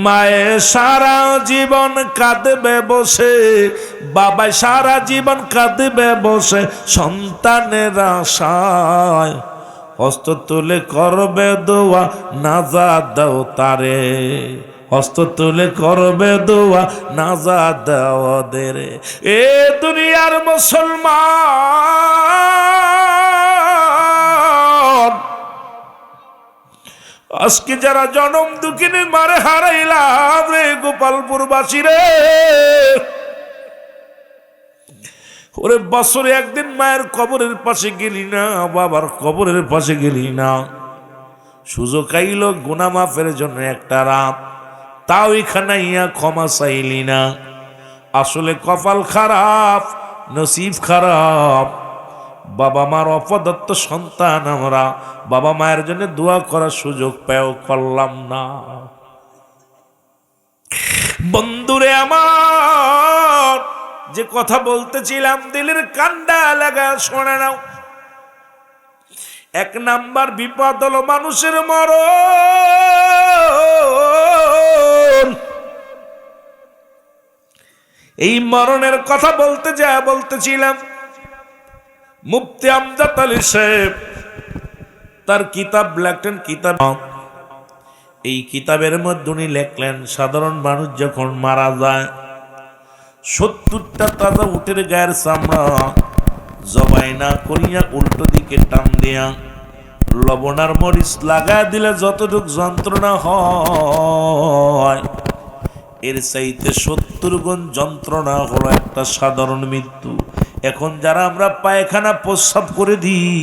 মায়ে সারা জীবন কাঁদবে বসে, বাবাই সারা জীবন কাঁদবে বসে সন্তানের আশায়। হস্ত তুলে করবে দোয়া নাজাত দাও তারে, হস্ত তুলে করবে দোয়া নাজাত দাও দেরে। এ দুনিয়ার মুসলমান, আজকে যারা জনম দুঃখিনী মারে হারাইলাম রে গোপালপুরবাসী রে। ওরে বছরে একদিন মায়ের কবরের পাশে গেলি না, বাবার কবরের পাশে গেলি না, সুযোগ আইল গুনাহ মাফের জন্য একটা রাত, তাও এখানে ইয়া ক্ষমা চাইলি না। আসলে কপাল খারাপ, নসিব খারাপ। বাবা মার অপদত্ত সন্তান আমরা, বাবা মায়ের জন্য দোয়া করার সুযোগ পেও করলাম না। বন্ধুরে আমার, যে কথা বলতেছিলাম দিলের কান্ডা লাগা শোনে নাও। এক নাম্বার বিপদ হলো মানুষের মরণ। এই মরণের কথা বলতেছিলাম মুফতি আমজাদ আলী সাহেব তার কিতাব লেখলেন, কিতাব এই কিতাবের মধ্যে উনি লেখলেন সাধারণ মানুষ যখন মারা যায় 70টা তাজা উটের গায়ের চামড়া জবাই না করিয়া উল্টো দিকে টান দিয়া লবণার মরিচ লাগা দিলে যতটুক যন্ত্রণা হয় এর চাইতে 70 গুণ যন্ত্রণা হলো একটা সাধারণ মৃত্যু। এখন যারা আমরা পায়খানা প্রস্রাব করে দিই,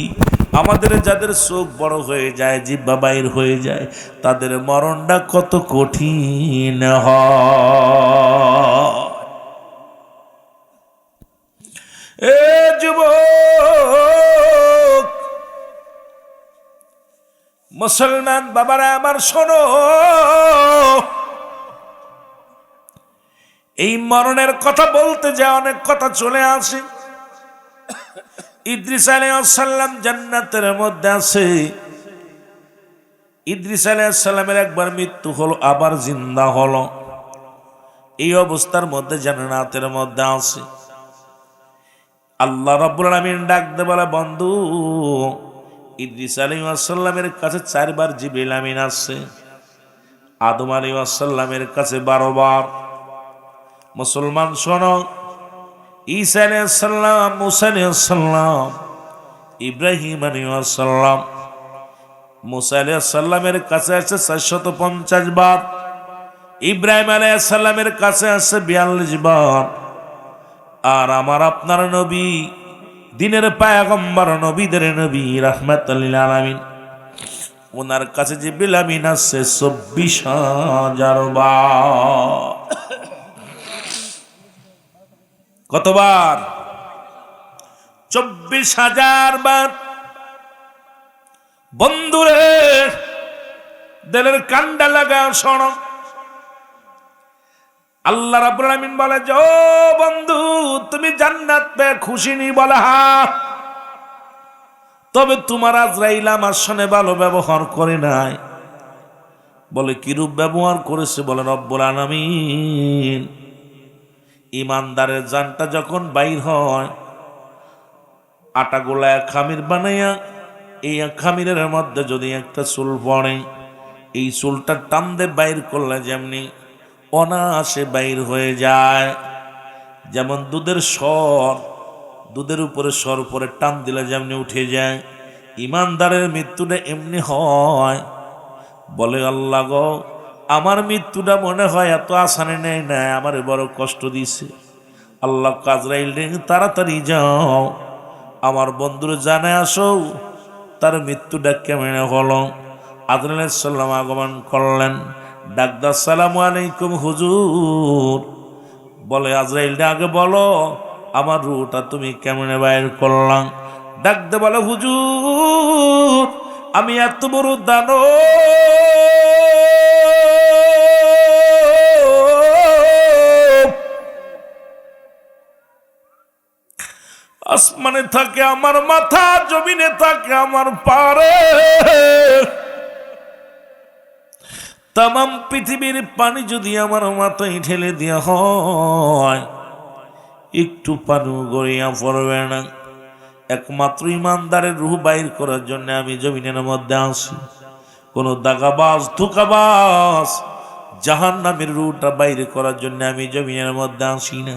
আমাদের যাদের চোখ বড় হয়ে যায়, জিহ্বা বাইর হয়ে যায়, তাদের মরণটা কত কঠিন হয়। এ যুবক মুসলমান বাবারা আমার শোনো, এই মরণের কথা বলতে যা অনেক কথা চলে আসে। ইদ্রিস আলাইহিস সালাম জান্নাতের মধ্যে আছে। ইদ্রিস আলাইহিস সালামের একবার মৃত্যু হলো, আবার জিন্দা হলো। এই অবস্থার মধ্যে জান্নাতের মধ্যে আছে। আল্লাহ রাব্বুল আলামিন ডাক দিয়ে বলে, বন্ধু ইদ্রিস আলাইহিস সালামের কাছে 4 বার জিবরিল আমিন আসছে, আদম আলাইহিস সালামের কাছে 12 বার। মুসলমান শোনো, ঈসা আলাইহিস সালাম, মুসা আলাইহিস সালাম, ইব্রাহিম আলাইহিস সালাম, মুসা আলাইহিস সালামের কাছে আছে 450 বার, ইব্রাহিম আলাইহিস সালামের কাছে আছে 42 বার। আর আমার আপনার নবী, দিনের পয়গম্বর, নবীদের নবী, রাহমাতুল লিল আলামিন, ওনার কাছে জিবরিল আমিন আছে 24,000 বার। কতবার? 24,000 বার। বন্ধুরে দিলের কান্ডা লাগা শোনো, আল্লাহ রাব্বুল আলামিন বলে যে ও বন্ধু তুমি জান্নাত পেয়ে খুশি নি? বলে হ্যাঁ। তবে তোমার আজরাইল আমার সঙ্গে ভালো ব্যবহার করে নাই। বলে কিরূপ ব্যবহার করেছে? বলে রব্বুল আলামিন ইমানদারের জানটা যখন বাইর হয়, আটা গোলায় খামির বানাইয়া এই খামিরের মধ্যে যদি একটা চুল পড়ে, এই চুলটা টান দিয়ে বাইর করলে যেমনি অনায়াসে বাইর হয়ে যায়। যেমন দুধের স্বর, দুধের উপরে স্বর পরে টান দিলে যেমনি উঠে যায়, ইমানদারের মৃত্যুটা এমনি হয়। বলে আল্লাহ গো, আমার মৃত্যুটা মনে হয় এত আসানে নেই না, আমার বড় কষ্ট দিছে। আল্লাহ আজরাইল রে, তাড়াতাড়ি যাও, আমার বন্ধুর জানে আসো তার মৃত্যুটা কেমন হলো। আজরাইল আলাইহিস সালাম আগমন করলেন, ডাকদা আসসালামু আলাইকুম হুজুর। বলে আজরাইল আগে বলো আমার রূহটা তুমি কেমনে বাইর করলাম? ডাকতে বলে হুজুর, আমি এত বড় দানব, আসমানে থাকে আমার মাথা, জমিনে থাকে আমার পারে, তামাম পৃথিবীর পানি যদি আমার মাথায় ঢেলে দেওয়া হয় একটু পানি গড়িয়া পড়বে না। একমাত্র ইমানদারের রূহ বাইর করার জন্য আমি জমিনের মধ্যে আসি। কোন দাগাবাজ ধোঁকাবাজ জাহান্নামের রূহটা বাইরে করার জন্য আমি জমিনের মধ্যে আসি না।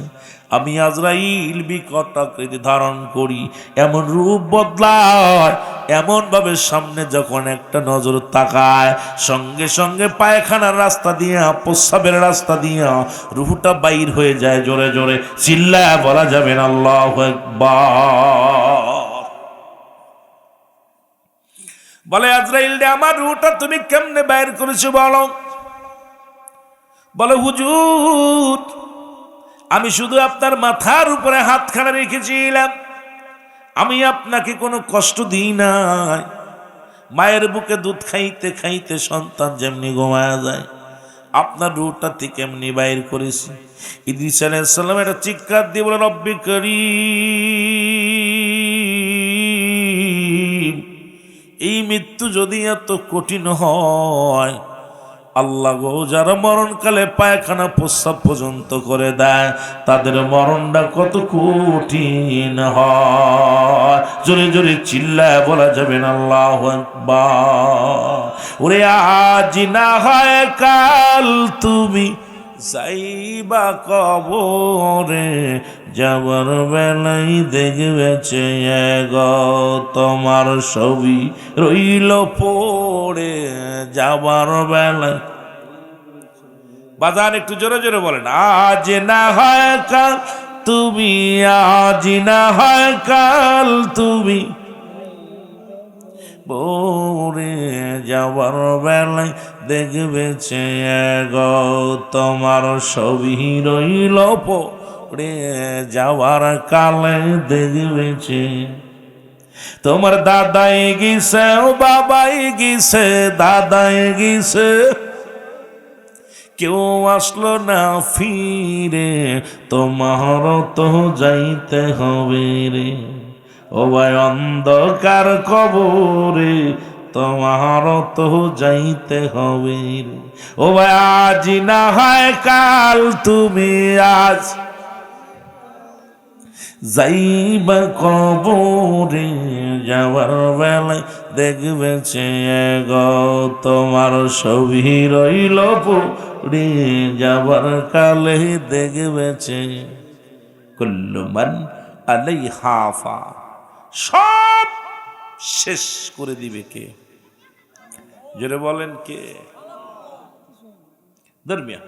আমি আজরাইল বিকট আকৃতি ধারণ করি, এমন রূপ বদলায়, এমন ভাবে সামনে যখন একটা নজর তাকায় সঙ্গে সঙ্গে পায়খানার রাস্তা দিয়া, প্রস্রাবের রাস্তা দিয়া রূহটা বাইর হয়ে যায়। জোরে জোরে চিল্লায়া বলা যাবে না আল্লাহু আকবার। বলে আজরাইল রে, আমার রূহটা তুমি কেমনে বাইর করেছো বলো? বলে হুজুর, আমি শুধু আপনার মাথার উপরে হাতখানা রেখেছিলাম, আমি আপনাকে কোনো কষ্ট দিই নাই। মায়ের বুকে দুধ খাইতে খাইতে সন্তান যেমনি ঘুমায়া যায়, আপনার রূহটা থেকে এমনি বাইর করেছি। ইদ্রিস আলাইহিস সালাম একটা চিৎকার দিয়ে বলে, রব্বি করিম, এই মৃত্যু যদি এত কঠিন হয়, আল্লাহ গো, যারা মরণকালে পায়খানা প্রস্রাব পর্যন্ত করে দেয় তাদের মরণটা কত কঠিন হয়। জোরে জোরে চিল্লায় বলা যাবে না আল্লাহু আকবার। ওরে আজ না হয় কাল তুমি যাইবা কবরে, যাবার বেলাই দেখবে চেয়ে গো তোমার ছবি রইল পড়ে, যাবার বেলায়। বাজান একটু জোরে জোরে বলেন, আজ না হয় কাল তুমি, আজ না হয় কাল তুমি পড়ে, যাবার বেলায় দেখবে চেয়ে গো তোমার ছবি রইল পড়ে, যাওয়ার কালে দেখবে চেয়ে। তোমার দাদাই গিয়েছে, ও বাবাই গিয়েছে, দাদাই গিয়েছে, কেউ আসলো না ফিরে, তোমার তো যাইতে হবে রে। ও ভাই অন্ধকার কবরে, তোমার তো যাইতে হবে রে। ও ভাই আজ না হয় কাল তুমি, আজ যাইবা কবরে, যাবার বেলায় দেখবে চেয়ে গো তোমার ছবি রইল পড়ে, যাবার কালে দেখবে চেয়ে। কুল্লু মান আলাইহা ফান, সব শেষ করে দিবে কে? জোরে বলেন কে? ধর্মিয়া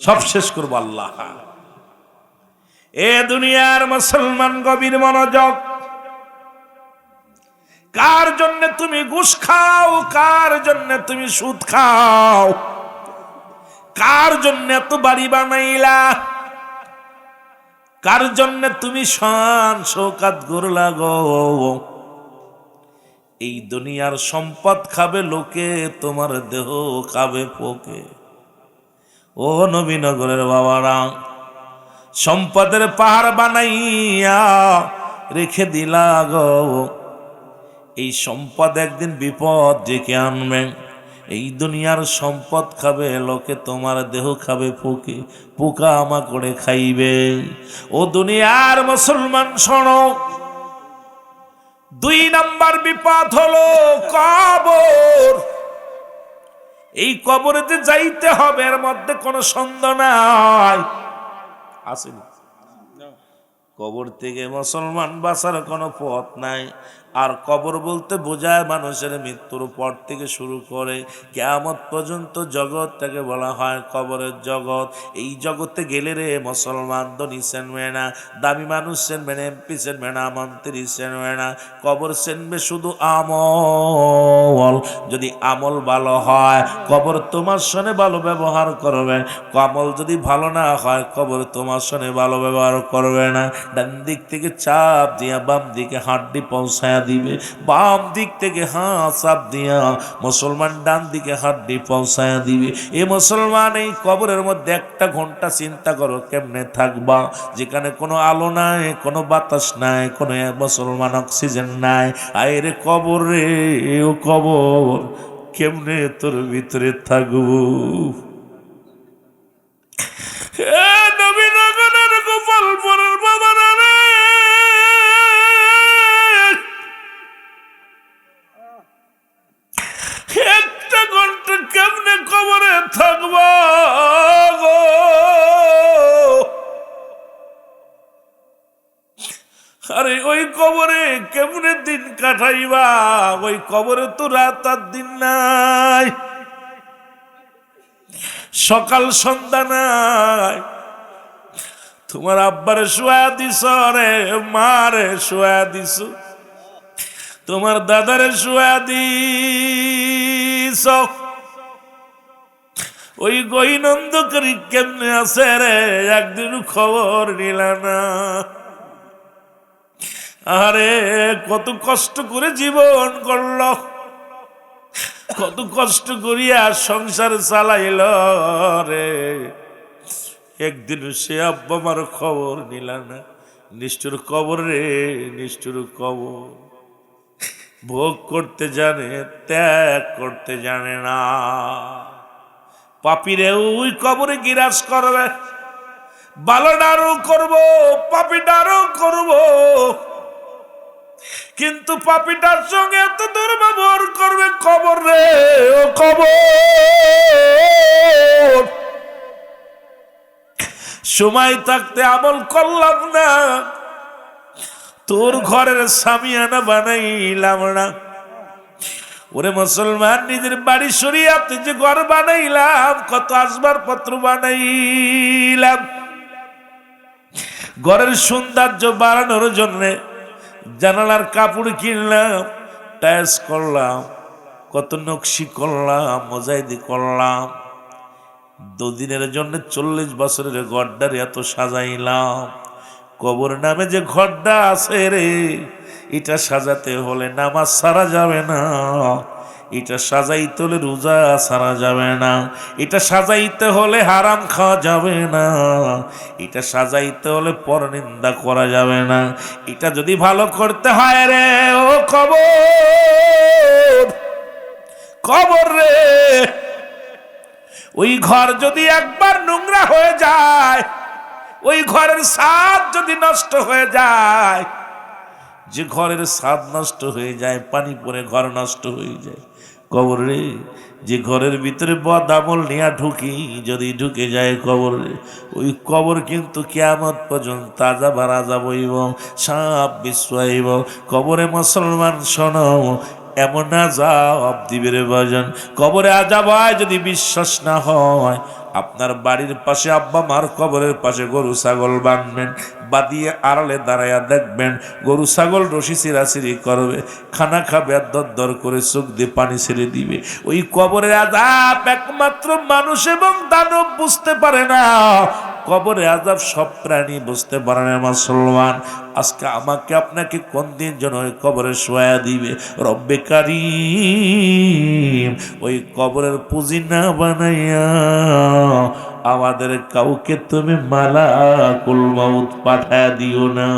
সব শেষ করবো আল্লাহ। এ দুনিয়ার মুসলমান গভীর মনোযোগ। কার জন্য তুমি ঘুষ খাও? কার জন্য তুমি সুদ খাও? কার জন্য এত বাড়ি বানাইলা? কার জন্য তুমি শান শৌকাত গড়লা গো? এই দুনিয়ার সম্পদ খাবে লোকে, তোমার দেহ খাবে পোকে। ও নবীনগরের বাবারা, সম্পদের পাহাড় বানাইয়া রেখে দিলা গো, এই সম্পদ একদিন বিপদ ডেকে আনবে। এই দুনিয়ার সম্পদ খাবে লোকে, তোমার দেহ খাবে পোকে, পোকা আমা করে খাইবে। ও দুনিয়ার মুসলমান শোনো, 2 নাম্বার বিপদ হলো কবর। এই কবরেতে যাইতে হবে, এর মধ্যে কোনো সন্দেহ নাই। আসেনি কবর থেকে মুসলমান বাঁচার কোনো পথ নাই। আর কবর বলতে বোঝায় মানুষের মৃত্যুর পর থেকে শুরু করে কিয়ামত পর্যন্ত জগৎটাকে বলা হয় কবরের জগৎ। এই জগতে গেলে রে মুসলমান ধনী চেনবে না, দামি মানুষ চেনবে না, এমপি চেনবে না, মন্ত্রী চেনবে না, কবর চেনবে শুধু আমল। যদি আমল ভালো হয় কবর তোমার সঙ্গে ভালো ব্যবহার করবে, আমল যদি ভালো না হয় কবর তোমার সঙ্গে ভালো ব্যবহার করবে না। ডান দিক থেকে চাপ দিয়া বাম দিকে হাড্ডি পৌঁছায়া দিবে, বাম দিক থেকে চাপ দিয়া মুসলমান ডান দিকে হাড্ডি পৌঁছায়া দিবে। এ মুসলমান এই কবরের মধ্যে একটা ঘন্টা চিন্তা করো কেমনে থাকবা, যেখানে কোনো আলো নাই, কোনো বাতাস নাই, কোনো মুসলমান অক্সিজেন নাই। আরে কবর রে, ও কবর কেমনে তোর ভিতরে থাকবো। নবীনগরের গোপালপুরের বাবারা রে, একটা ঘন্টা কেমনে কবরে থাকবা গো। আরে ওই কবরে কেমনে দিন কাটাইবা, ওই কবরে তো রাত আর দিন নাই, সকাল সন্ধ্যা নাই। তোমার আব্বারে শোয়া দিস রে, মারে শোয়া দিস, তোমার দাদারে শোয়া দিস, ওই গইনন্দকারী কেমনে আছে রে, একদিন খবর নিল না। আরে কত কষ্ট করে জীবন করল, কত কষ্ট করিয়া সংসার চালাইল রে, একদিন সে আব্বা মার খবর নিল না। নিষ্ঠুর কবর রে, নিষ্ঠুর কবর। ভোগ করতে জানে, ত্যাগ করতে জানে না। পাপীরে ওই কবরে গিরাজ করবে, ভালোটারও করব, পাপীটারও করব, কিন্তু পাপীটার সঙ্গে এত দুর্ব্যবহার করবে কবর রে, ও কবর। সময় থাকতে আমল করলাম না, তোর ঘরের সামিয়ানা বানাইলাম না। ওরে মুসলমান, নিজের বাড়ি শরিয়াতে যে ঘর বানাইলাম, কত আসবাবপত্র বানাইলাম, ঘরের সৌন্দর্য বাড়ানোর জন্য জানালার কাপড় কিনলাম, টাইলস করলাম, কত নকশি করলাম, মোজাইদি করলাম। দুদিনের জন্য 40 বছরের ঘরটার এত সাজাইলাম। কবর নামে যে ঘরটা আছে রে, এটা সাজাতে হলে নামাজ সারা যাবে না, এটা সাজাইতে হলে রোজা সারা যাবে না, এটা সাজাইতে হলে হারাম খাওয়া যাবে না, এটা সাজাইতে হলে পরনিন্দা করা যাবে না। এটা যদি ভালো করতে হয় রে, ও কবর, কবর রে, ওই ঘর যদি একবার নোংরা হয়ে যায়, ওই ঘরের ছাদ যদি নষ্ট হয়ে যায়, যে ঘরের ছাদ নষ্ট হয়ে যায়, পানি পড়ে ঘর নষ্ট হয়ে যায়, কবর রে, যে ঘরের ভিতরে বদ আমল নিয়া ঢুকি যদি ঢুকে যায় কবর রে, ওই কবর কিন্তু কিয়ামত পর্যন্ত আযাব আর আযাব হইব, সাপ বিছাইব কবরে। মুসলমান শোনো, এমন আযাব দিবে রে বাজান, কবরে আযাব হয় যদি বিশ্বাস না হয়, আপনার বাড়ির পাশে আব্বা মার কবরের পাশে গরু ছাগল বাঁধবেন, বাঁধিয়ে আড়ালে দাঁড়াইয়া দেখবেন গরু ছাগল রশি চিরাচিরি করবে, খানা খাবে আর দর করে চোখ দিয়ে পানি ছেড়ে দিবে। ওই কবরের আযাব একমাত্র মানুষ এবং দানব বুঝতে পারে না, কবরে আযাব সব প্রাণী বুঝতে পারে না। মুসলমান, আজকে আমাকে আপনাকে কোন দিন যেন ওই কবরে শোয়া দিবে, রব্বে কারীম ওই কবরের পুঁজি না বানাইয়া আমাদের কাউকে তুমি মালাকুল মউত পাঠায় দিও না।